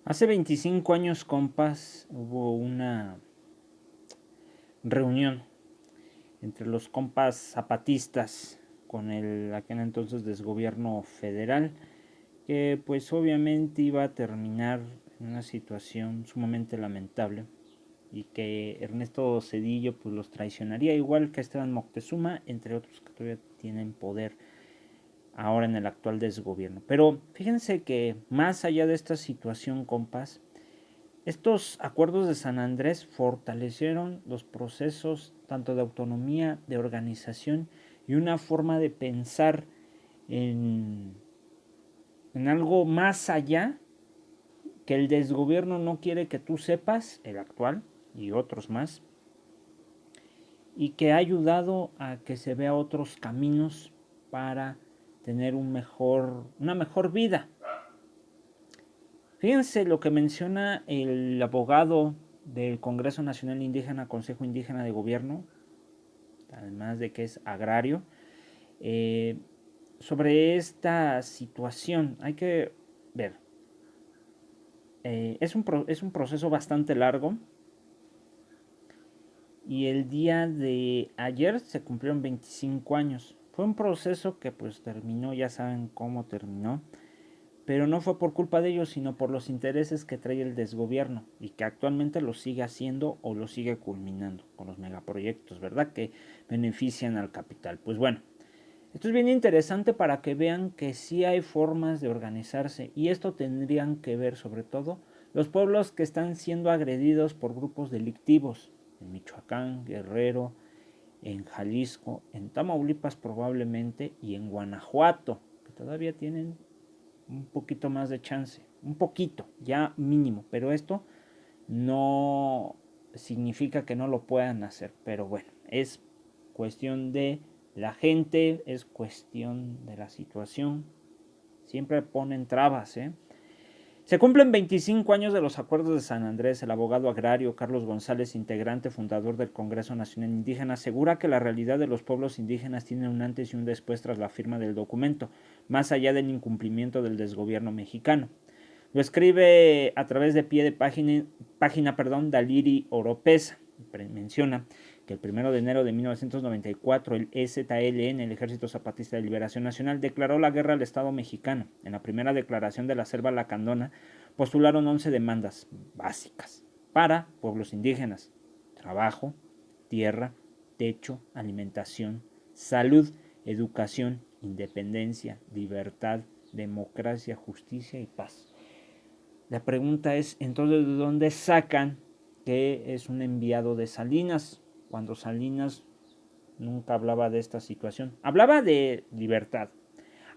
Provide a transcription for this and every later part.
Hace 25 años, compas, hubo una reunión entre los compas zapatistas con el aquel entonces desgobierno federal, que pues obviamente iba a terminar en una situación sumamente lamentable y que Ernesto Zedillo pues los traicionaría, igual que Esteban Moctezuma, entre otros que todavía tienen poder ahora en el actual desgobierno. Pero fíjense que más allá de esta situación, compas, estos acuerdos de San Andrés fortalecieron los procesos tanto de autonomía, de organización y una forma de pensar en, en algo más allá que el desgobierno no quiere que tú sepas, el actual y otros más, y que ha ayudado a que se vea otros caminos para tener una mejor vida. Fíjense lo que menciona el abogado del Congreso Nacional Indígena, Consejo Indígena de Gobierno, además de que es agrario, eh, sobre esta situación. Hay que ver, es un proceso bastante largo y el día de ayer se cumplieron 25 años. Fue un proceso que pues terminó, ya saben cómo terminó, pero no fue por culpa de ellos, sino por los intereses que trae el desgobierno y que actualmente lo sigue haciendo o lo sigue culminando con los megaproyectos, ¿verdad? Que benefician al capital. Pues bueno, esto es bien interesante para que vean que sí hay formas de organizarse y esto tendrían que ver sobre todo los pueblos que están siendo agredidos por grupos delictivos en Michoacán, Guerrero, en Jalisco, en Tamaulipas probablemente y en Guanajuato, que todavía tienen un poquito más de chance, un poquito, ya mínimo, pero esto no significa que no lo puedan hacer, pero bueno, es cuestión de la gente, es cuestión de la situación, siempre ponen trabas, ¿eh? Se cumplen 25 años de los acuerdos de San Andrés. El abogado agrario Carlos González, integrante fundador del Congreso Nacional Indígena, asegura que la realidad de los pueblos indígenas tiene un antes y un después tras la firma del documento, más allá del incumplimiento del desgobierno mexicano. Lo escribe a través de pie de página Daliri Oropesa. Menciona que el 1 de enero de 1994 el EZLN, el Ejército Zapatista de Liberación Nacional, declaró la guerra al Estado mexicano. En la primera declaración de la Selva Lacandona postularon 11 demandas básicas para pueblos indígenas: trabajo, tierra, techo, alimentación, salud, educación, independencia, libertad, democracia, justicia y paz. La pregunta es, entonces, ¿de dónde sacan que es un enviado de Salinas? Cuando Salinas nunca hablaba de esta situación. Hablaba de libertad,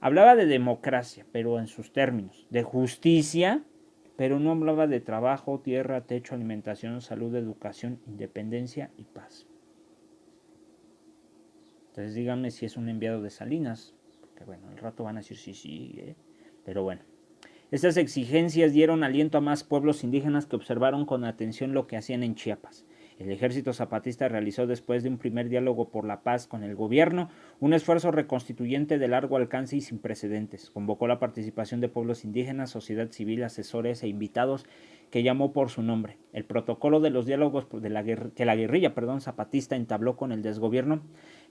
hablaba de democracia, pero en sus términos, de justicia, pero no hablaba de trabajo, tierra, techo, alimentación, salud, educación, independencia y paz. Entonces díganme si es un enviado de Salinas, porque bueno, al rato van a decir sí, pero bueno. Estas exigencias dieron aliento a más pueblos indígenas que observaron con atención lo que hacían en Chiapas. El ejército zapatista realizó, después de un primer diálogo por la paz con el gobierno, un esfuerzo reconstituyente de largo alcance y sin precedentes. Convocó la participación de pueblos indígenas, sociedad civil, asesores e invitados que llamó por su nombre. El protocolo de los diálogos que la guerrilla zapatista entabló con el desgobierno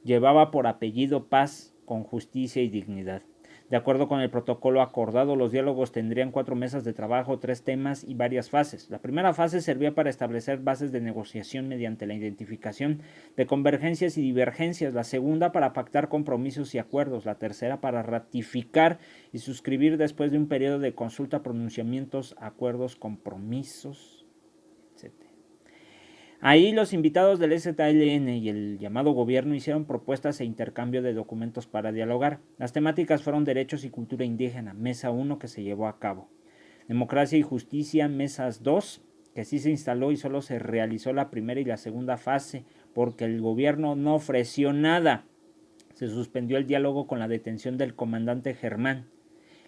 llevaba por apellido paz con justicia y dignidad. De acuerdo con el protocolo acordado, los diálogos tendrían 4 mesas de trabajo, 3 temas y varias fases. La primera fase servía para establecer bases de negociación mediante la identificación de convergencias y divergencias, la segunda para pactar compromisos y acuerdos, la tercera para ratificar y suscribir después de un periodo de consulta pronunciamientos, acuerdos, compromisos, etc. Ahí los invitados del EZLN y el llamado gobierno hicieron propuestas e intercambio de documentos para dialogar. Las temáticas fueron derechos y cultura indígena, mesa 1 que se llevó a cabo. Democracia y justicia, mesas 2, que sí se instaló y solo se realizó la primera y la segunda fase porque el gobierno no ofreció nada. Se suspendió el diálogo con la detención del comandante Germán.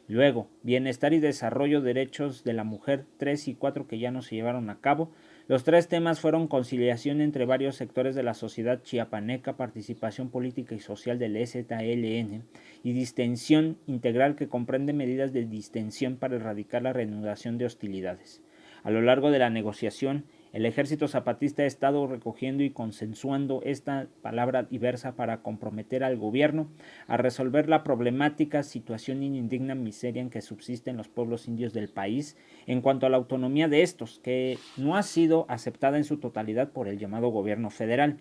Luego, bienestar y desarrollo, derechos de la mujer 3 y 4 que ya no se llevaron a cabo. Los 3 temas fueron conciliación entre varios sectores de la sociedad chiapaneca, participación política y social del EZLN y distensión integral, que comprende medidas de distensión para erradicar la reanudación de hostilidades. A lo largo de la negociación, el Ejército Zapatista ha estado recogiendo y consensuando esta palabra diversa para comprometer al gobierno a resolver la problemática situación indigna miseria en que subsisten los pueblos indios del país en cuanto a la autonomía de estos, que no ha sido aceptada en su totalidad por el llamado gobierno federal.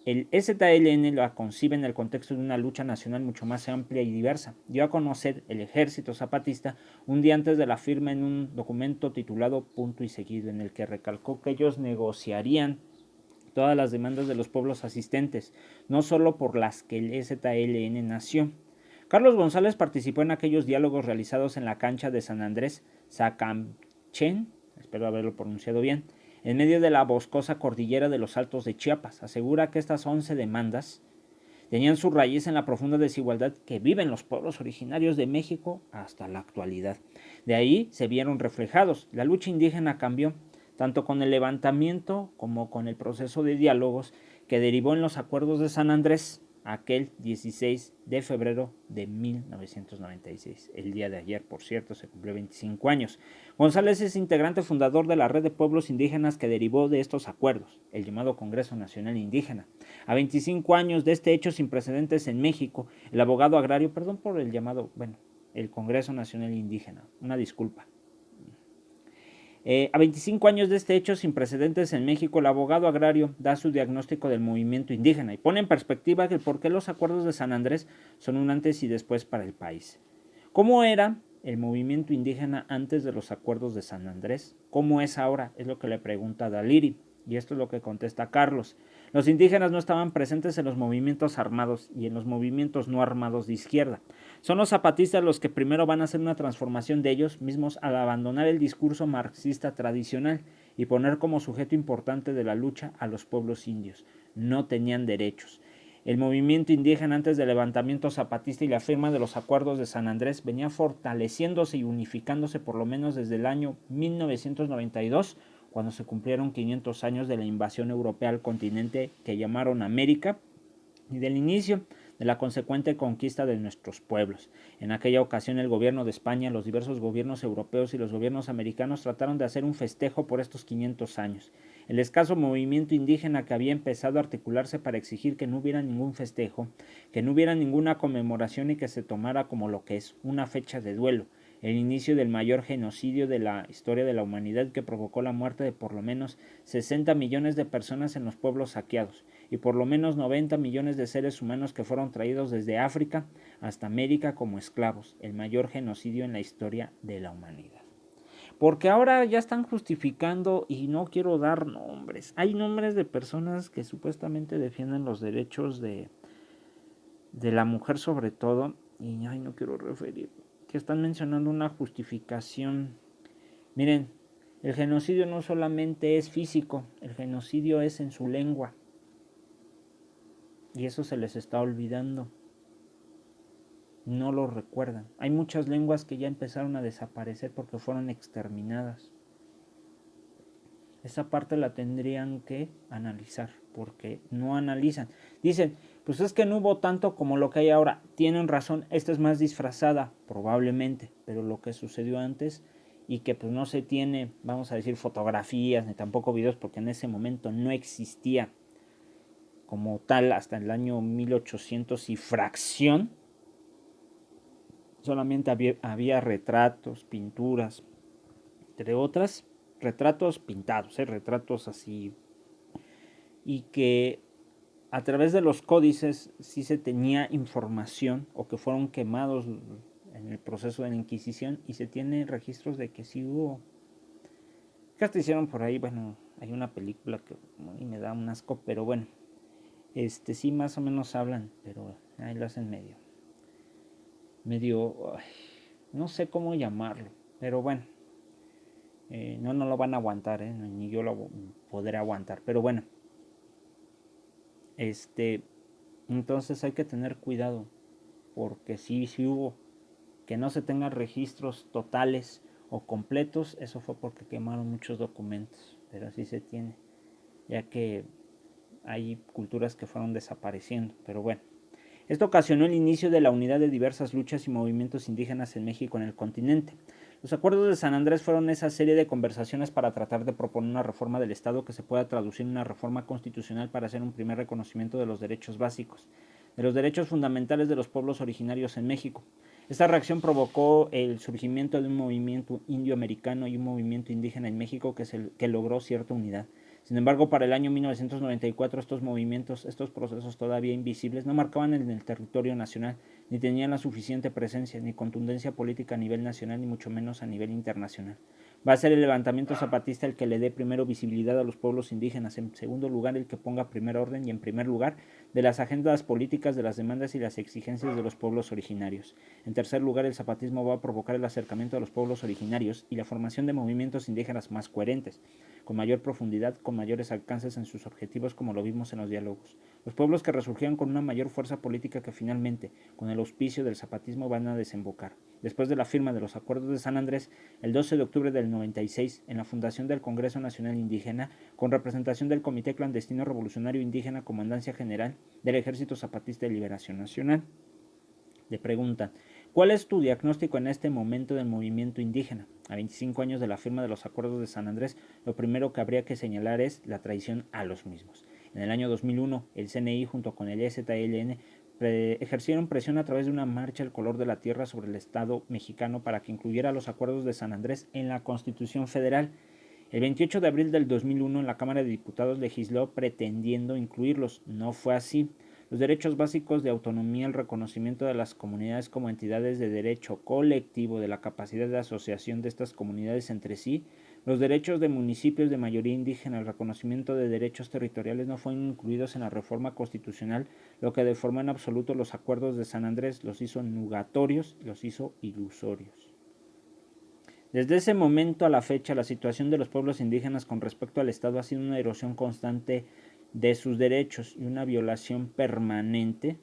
El EZLN la concibe en el contexto de una lucha nacional mucho más amplia y diversa. Dio a conocer el Ejército Zapatista un día antes de la firma en un documento titulado Punto y Seguido, en el que recalcó que ellos negociarían todas las demandas de los pueblos asistentes, no solo por las que el EZLN nació. Carlos González participó en aquellos diálogos realizados en la cancha de San Andrés Sacamchen, espero haberlo pronunciado bien, en medio de la boscosa cordillera de los Altos de Chiapas. Asegura que estas 11 demandas tenían su raíz en la profunda desigualdad que viven los pueblos originarios de México hasta la actualidad. De ahí se vieron reflejados. La lucha indígena cambió, tanto con el levantamiento como con el proceso de diálogos que derivó en los acuerdos de San Andrés, aquel 16 de febrero de 1996. El día de ayer, por cierto, se cumplió 25 años. González es integrante fundador de la red de pueblos indígenas que derivó de estos acuerdos, el llamado Congreso Nacional Indígena. A 25 años de este hecho sin precedentes en México, el abogado agrario, perdón por el llamado, el Congreso Nacional Indígena, una disculpa. A 25 años de este hecho sin precedentes en México, el abogado agrario da su diagnóstico del movimiento indígena y pone en perspectiva el por qué los acuerdos de San Andrés son un antes y después para el país. ¿Cómo era el movimiento indígena antes de los acuerdos de San Andrés? ¿Cómo es ahora? Es lo que le pregunta Daliri, y esto es lo que contesta Carlos. Los indígenas no estaban presentes en los movimientos armados y en los movimientos no armados de izquierda. Son los zapatistas los que primero van a hacer una transformación de ellos mismos al abandonar el discurso marxista tradicional y poner como sujeto importante de la lucha a los pueblos indios. No tenían derechos. El movimiento indígena antes del levantamiento zapatista y la firma de los acuerdos de San Andrés venía fortaleciéndose y unificándose por lo menos desde el año 1992, cuando se cumplieron 500 años de la invasión europea al continente que llamaron América y del inicio de la consecuente conquista de nuestros pueblos. En aquella ocasión el gobierno de España, los diversos gobiernos europeos y los gobiernos americanos trataron de hacer un festejo por estos 500 años. El escaso movimiento indígena que había empezado a articularse para exigir que no hubiera ningún festejo, que no hubiera ninguna conmemoración y que se tomara como lo que es una fecha de duelo, el inicio del mayor genocidio de la historia de la humanidad, que provocó la muerte de por lo menos 60 millones de personas en los pueblos saqueados y por lo menos 90 millones de seres humanos que fueron traídos desde África hasta América como esclavos, el mayor genocidio en la historia de la humanidad. Porque ahora ya están justificando, y no quiero dar nombres, hay nombres de personas que supuestamente defienden los derechos de la mujer sobre todo, y no quiero referir, que están mencionando una justificación. Miren, el genocidio no solamente es físico, el genocidio es en su lengua. Y eso se les está olvidando. No lo recuerdan. Hay muchas lenguas que ya empezaron a desaparecer porque fueron exterminadas. Esa parte la tendrían que analizar, porque no analizan. Dicen, pues es que no hubo tanto como lo que hay ahora. Tienen razón, esta es más disfrazada, probablemente, pero lo que sucedió antes y que pues no se tiene, vamos a decir, fotografías ni tampoco videos, porque en ese momento no existía como tal hasta el año 1800 y fracción. Solamente había retratos, pinturas, entre otras, retratos pintados, retratos así, y que a través de los códices sí se tenía información, o que fueron quemados en el proceso de la Inquisición, y se tienen registros de que sí hubo. Que hasta hicieron por ahí, hay una película que me da un asco, pero bueno, sí más o menos hablan, pero ahí lo hacen medio, no sé cómo llamarlo, pero bueno, no lo van a aguantar, ni yo lo podré aguantar, pero bueno, entonces hay que tener cuidado, porque sí hubo, que no se tengan registros totales o completos, eso fue porque quemaron muchos documentos, pero así se tiene, ya que hay culturas que fueron desapareciendo, pero bueno. Esto ocasionó el inicio de la unidad de diversas luchas y movimientos indígenas en México en el continente. Los acuerdos de San Andrés fueron esa serie de conversaciones para tratar de proponer una reforma del Estado que se pueda traducir en una reforma constitucional para hacer un primer reconocimiento de los derechos básicos, de los derechos fundamentales de los pueblos originarios en México. Esta reacción provocó el surgimiento de un movimiento indioamericano y un movimiento indígena en México que logró cierta unidad. Sin embargo, para el año 1994 estos movimientos, estos procesos todavía invisibles, no marcaban en el territorio nacional, ni tenían la suficiente presencia ni contundencia política a nivel nacional, ni mucho menos a nivel internacional. Va a ser el levantamiento zapatista el que le dé primero visibilidad a los pueblos indígenas, en segundo lugar el que ponga primer orden y en primer lugar de las agendas políticas, de las demandas y las exigencias de los pueblos originarios. En tercer lugar, el zapatismo va a provocar el acercamiento a los pueblos originarios y la formación de movimientos indígenas más coherentes, con mayor profundidad, con mayores alcances en sus objetivos, como lo vimos en los diálogos. Los pueblos que resurgieron con una mayor fuerza política que finalmente, con el auspicio del zapatismo, van a desembocar. Después de la firma de los Acuerdos de San Andrés, el 12 de octubre del 96, en la fundación del Congreso Nacional Indígena, con representación del Comité Clandestino Revolucionario Indígena, Comandancia General del Ejército Zapatista de Liberación Nacional. Le preguntan, ¿cuál es tu diagnóstico en este momento del movimiento indígena? A 25 años de la firma de los Acuerdos de San Andrés, lo primero que habría que señalar es la traición a los mismos. En el año 2001, el CNI junto con el EZLN ejercieron presión a través de una marcha al color de la tierra sobre el Estado mexicano para que incluyera los Acuerdos de San Andrés en la Constitución Federal. El 28 de abril del 2001 en la Cámara de Diputados legisló pretendiendo incluirlos. No fue así. Los derechos básicos de autonomía, el reconocimiento de las comunidades como entidades de derecho colectivo, de la capacidad de asociación de estas comunidades entre sí, los derechos de municipios de mayoría indígena, el reconocimiento de derechos territoriales no fueron incluidos en la reforma constitucional, lo que deformó en absoluto los acuerdos de San Andrés, los hizo nugatorios, los hizo ilusorios. Desde ese momento a la fecha, la situación de los pueblos indígenas con respecto al Estado ha sido una erosión constante de sus derechos y una violación permanente,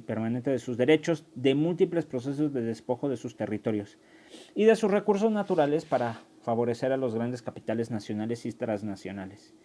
permanente de sus derechos, de múltiples procesos de despojo de sus territorios y de sus recursos naturales para favorecer a los grandes capitales nacionales y transnacionales.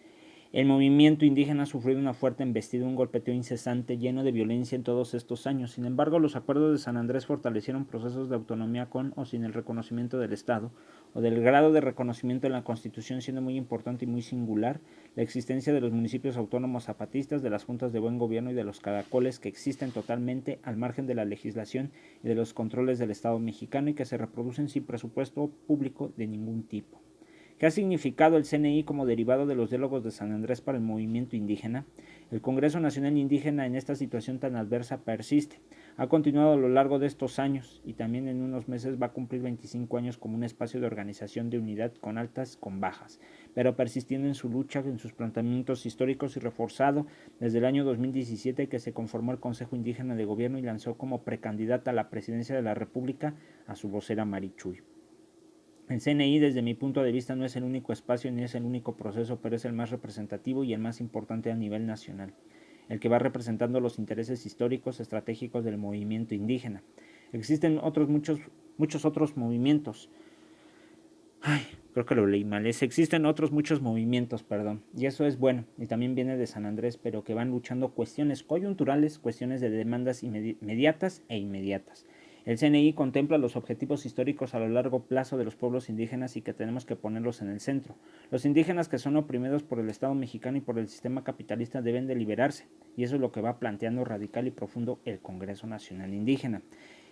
El movimiento indígena ha sufrido una fuerte embestida, un golpeteo incesante lleno de violencia en todos estos años. Sin embargo, los acuerdos de San Andrés fortalecieron procesos de autonomía con o sin el reconocimiento del Estado, o del grado de reconocimiento en la Constitución, siendo muy importante y muy singular la existencia de los municipios autónomos zapatistas, de las juntas de buen gobierno y de los caracoles que existen totalmente al margen de la legislación y de los controles del Estado mexicano y que se reproducen sin presupuesto público de ningún tipo. ¿Qué ha significado el CNI como derivado de los diálogos de San Andrés para el movimiento indígena? El Congreso Nacional Indígena en esta situación tan adversa persiste. Ha continuado a lo largo de estos años y también en unos meses va a cumplir 25 años como un espacio de organización de unidad con altas, con bajas, pero persistiendo en su lucha, en sus planteamientos históricos y reforzado desde el año 2017 que se conformó el Consejo Indígena de Gobierno y lanzó como precandidata a la presidencia de la República a su vocera Marichuy. El CNI, desde mi punto de vista, no es el único espacio ni es el único proceso, pero es el más representativo y el más importante a nivel nacional, el que va representando los intereses históricos estratégicos del movimiento indígena. Existen muchos otros movimientos. Creo que lo leí mal. Existen otros muchos movimientos, y eso es bueno, y también viene de San Andrés, pero que van luchando cuestiones coyunturales, cuestiones de demandas inmediatas e inmediatas. El CNI contempla los objetivos históricos a lo largo plazo de los pueblos indígenas y que tenemos que ponerlos en el centro. Los indígenas que son oprimidos por el Estado mexicano y por el sistema capitalista deben de liberarse, y eso es lo que va planteando radical y profundo el Congreso Nacional Indígena.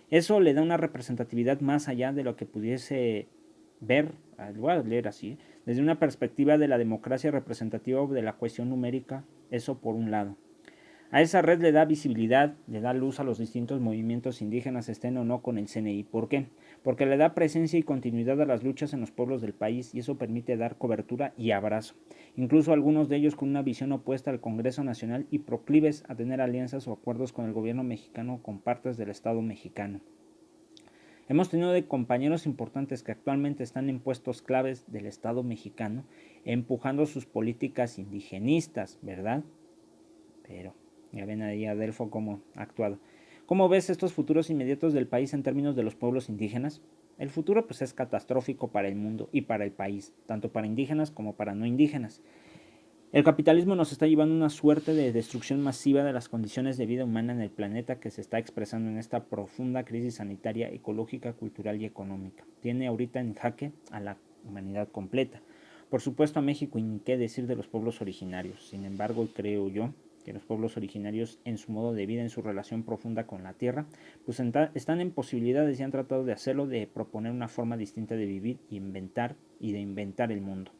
Eso le da una representatividad más allá de lo que pudiese ver, lo voy a leer así, desde una perspectiva de la democracia representativa o de la cuestión numérica, eso por un lado. A esa red le da visibilidad, le da luz a los distintos movimientos indígenas, estén o no con el CNI. ¿Por qué? Porque le da presencia y continuidad a las luchas en los pueblos del país y eso permite dar cobertura y abrazo. Incluso algunos de ellos con una visión opuesta al Congreso Nacional y proclives a tener alianzas o acuerdos con el gobierno mexicano con partes del Estado mexicano. Hemos tenido de compañeros importantes que actualmente están en puestos claves del Estado mexicano, empujando sus políticas indigenistas, ¿verdad? Pero ya ven ahí a Adelfo cómo ha actuado. ¿Cómo ves estos futuros inmediatos del país en términos de los pueblos indígenas? El futuro pues es catastrófico para el mundo y para el país, tanto para indígenas como para no indígenas. El capitalismo nos está llevando a una suerte de destrucción masiva de las condiciones de vida humana en el planeta que se está expresando en esta profunda crisis sanitaria, ecológica, cultural y económica. Tiene ahorita en jaque a la humanidad completa. Por supuesto a México y ni qué decir de los pueblos originarios. Sin embargo, creo yo que los pueblos originarios en su modo de vida, en su relación profunda con la tierra, pues están en posibilidades y han tratado de hacerlo, de proponer una forma distinta de vivir y de inventar el mundo.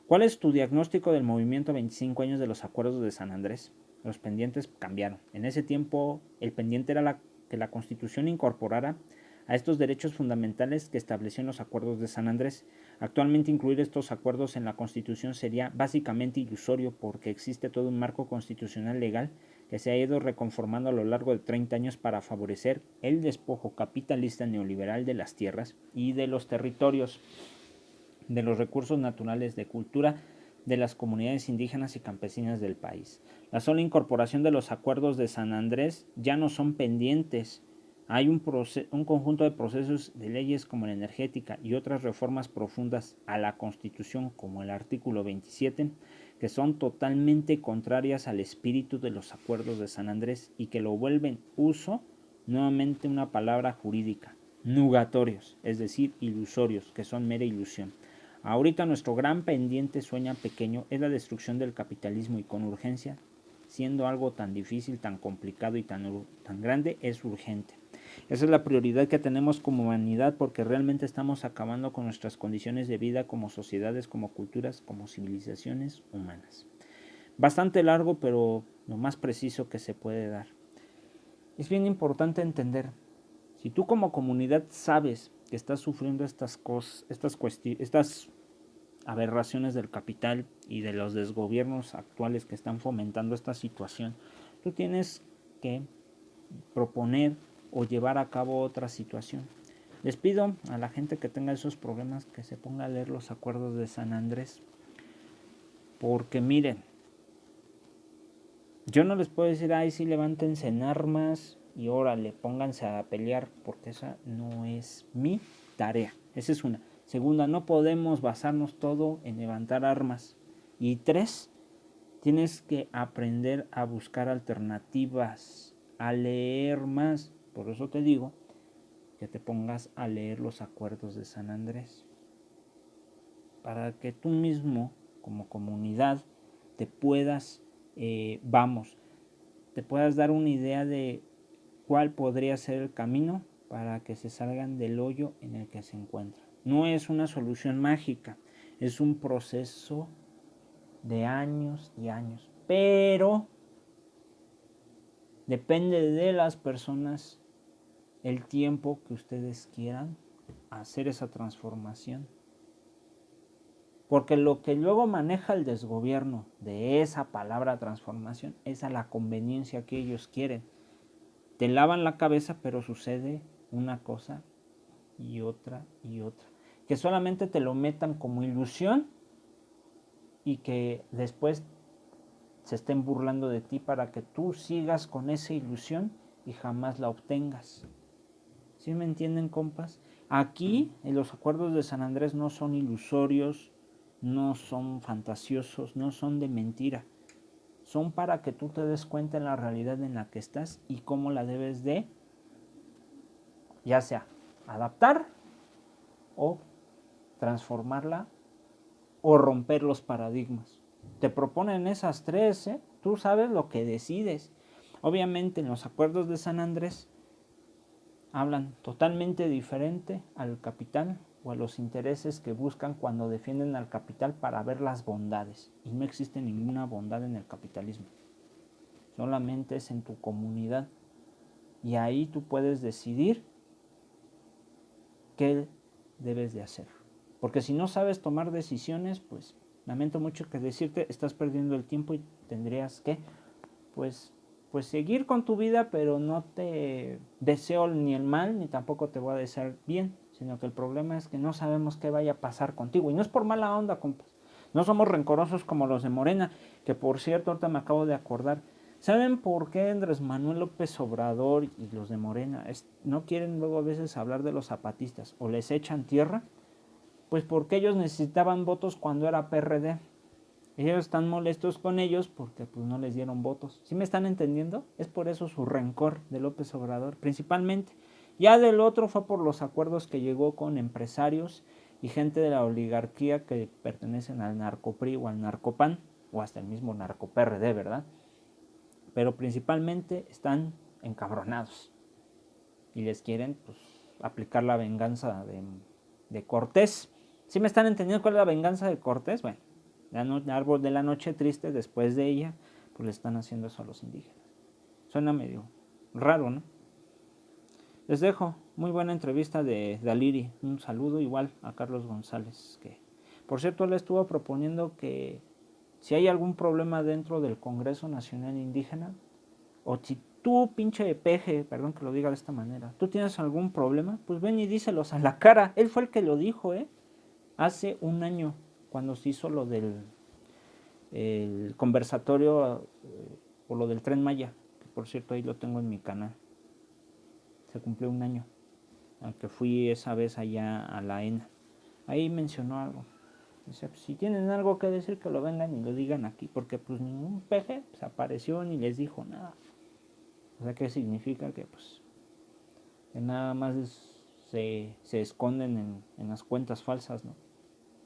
¿Cuál es tu diagnóstico del movimiento 25 años de los acuerdos de San Andrés? Los pendientes cambiaron. En ese tiempo el pendiente era que la Constitución incorporara a estos derechos fundamentales que estableció en los acuerdos de San Andrés. Actualmente incluir estos acuerdos en la Constitución sería básicamente ilusorio porque existe todo un marco constitucional legal que se ha ido reconformando a lo largo de 30 años para favorecer el despojo capitalista neoliberal de las tierras y de los territorios, de los recursos naturales, de cultura de las comunidades indígenas y campesinas del país. La sola incorporación de los acuerdos de San Andrés ya no son pendientes. Hay un conjunto de procesos de leyes como la energética y otras reformas profundas a la Constitución, como el artículo 27, que son totalmente contrarias al espíritu de los acuerdos de San Andrés y que lo vuelven uso nuevamente una palabra jurídica, nugatorios, es decir, ilusorios, que son mera ilusión. Ahorita nuestro gran pendiente sueña pequeño es la destrucción del capitalismo y con urgencia, siendo algo tan difícil, tan complicado y tan grande, es urgente. Esa es la prioridad que tenemos como humanidad porque realmente estamos acabando con nuestras condiciones de vida como sociedades, como culturas, como civilizaciones humanas. Bastante largo, pero lo más preciso que se puede dar. Es bien importante entender, si tú como comunidad sabes que estás sufriendo estas cosas, estas aberraciones del capital y de los desgobiernos actuales que están fomentando esta situación, tú tienes que proponer o llevar a cabo otra situación. Les pido a la gente que tenga esos problemas que se ponga a leer los acuerdos de San Andrés, porque miren, yo no les puedo decir, ay, sí, levántense en armas y órale, pónganse a pelear, porque esa no es mi tarea. Esa es una. Segunda, no podemos basarnos todo en levantar armas. Y 3, tienes que aprender a buscar alternativas, a leer más. Por eso te digo que te pongas a leer los acuerdos de San Andrés, para que tú mismo, como comunidad, te puedas, te puedas dar una idea de cuál podría ser el camino para que se salgan del hoyo en el que se encuentran. No es una solución mágica, es un proceso de años y años, pero depende de las personas el tiempo que ustedes quieran hacer esa transformación. Porque lo que luego maneja el desgobierno de esa palabra transformación es a la conveniencia que ellos quieren. Te lavan la cabeza, pero sucede una cosa y otra y otra. Que solamente te lo metan como ilusión y que después se estén burlando de ti para que tú sigas con esa ilusión y jamás la obtengas. ¿Sí me entienden, compas? Aquí en los acuerdos de San Andrés no son ilusorios, no son fantasiosos, no son de mentira. Son para que tú te des cuenta en la realidad en la que estás y cómo la debes de, ya sea adaptar o transformarla o romper los paradigmas. Te proponen esas 3, ¿eh? Tú sabes lo que decides. Obviamente en los acuerdos de San Andrés hablan totalmente diferente al capital o a los intereses que buscan cuando defienden al capital para ver las bondades. Y no existe ninguna bondad en el capitalismo. Solamente es en tu comunidad. Y ahí tú puedes decidir qué debes de hacer. Porque si no sabes tomar decisiones, pues lamento mucho que decirte, estás perdiendo el tiempo y tendrías que, pues seguir con tu vida, pero no te deseo ni el mal, ni tampoco te voy a desear bien, sino que el problema es que no sabemos qué vaya a pasar contigo. Y no es por mala onda, compas. No somos rencorosos como los de Morena, que por cierto, ahorita me acabo de acordar, ¿Saben por qué Andrés Manuel López Obrador y los de Morena no quieren luego a veces hablar de los zapatistas o les echan tierra? Pues porque ellos necesitaban votos cuando era PRD. Ellos están molestos con ellos porque pues no les dieron votos. ¿Sí me están entendiendo? Es por eso su rencor de López Obrador, principalmente. Ya del otro fue por los acuerdos que llegó con empresarios y gente de la oligarquía que pertenecen al narcopri o al narcopan o hasta el mismo narco-PRD, ¿verdad? Pero principalmente están encabronados y les quieren pues, aplicar la venganza de Cortés. ¿Sí me están entendiendo cuál es la venganza de Cortés? Bueno, el árbol de la noche triste, después de ella, pues le están haciendo eso a los indígenas. Suena medio raro, ¿no? Les dejo muy buena entrevista de Daliri. Un saludo igual a Carlos González, que por cierto él estuvo proponiendo que si hay algún problema dentro del Congreso Nacional Indígena, o si tú, pinche peje, perdón que lo diga de esta manera, tú tienes algún problema, pues ven y díselos a la cara. Él fue el que lo dijo, hace un año, cuando se hizo lo del el conversatorio o lo del Tren Maya, que por cierto ahí lo tengo en mi canal. Se cumplió un año, aunque fui esa vez allá a la ENA. Ahí mencionó algo. Dice, pues, si tienen algo que decir, que lo vengan y lo digan aquí, porque pues ningún peje pues, apareció ni les dijo nada. O sea, ¿qué significa? Que pues que nada más se esconden en las cuentas falsas, ¿no?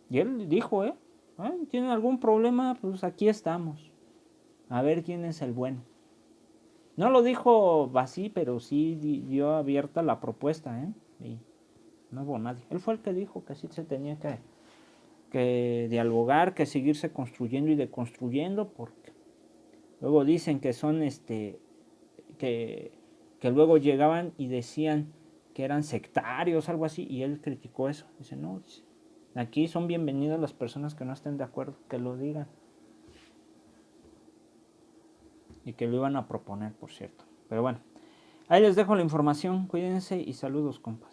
Y él dijo, ¿tienen algún problema? Pues aquí estamos. A ver quién es el bueno. No lo dijo así, pero sí dio abierta la propuesta, Y no hubo nadie. Él fue el que dijo que sí se tenía que dialogar, que seguirse construyendo y deconstruyendo, porque luego dicen que son que, que luego llegaban y decían que eran sectarios, algo así, y él criticó eso. Dice, no, aquí son bienvenidas las personas que no estén de acuerdo, que lo digan. Y que lo iban a proponer, por cierto. Pero bueno, ahí les dejo la información, cuídense y saludos, compas.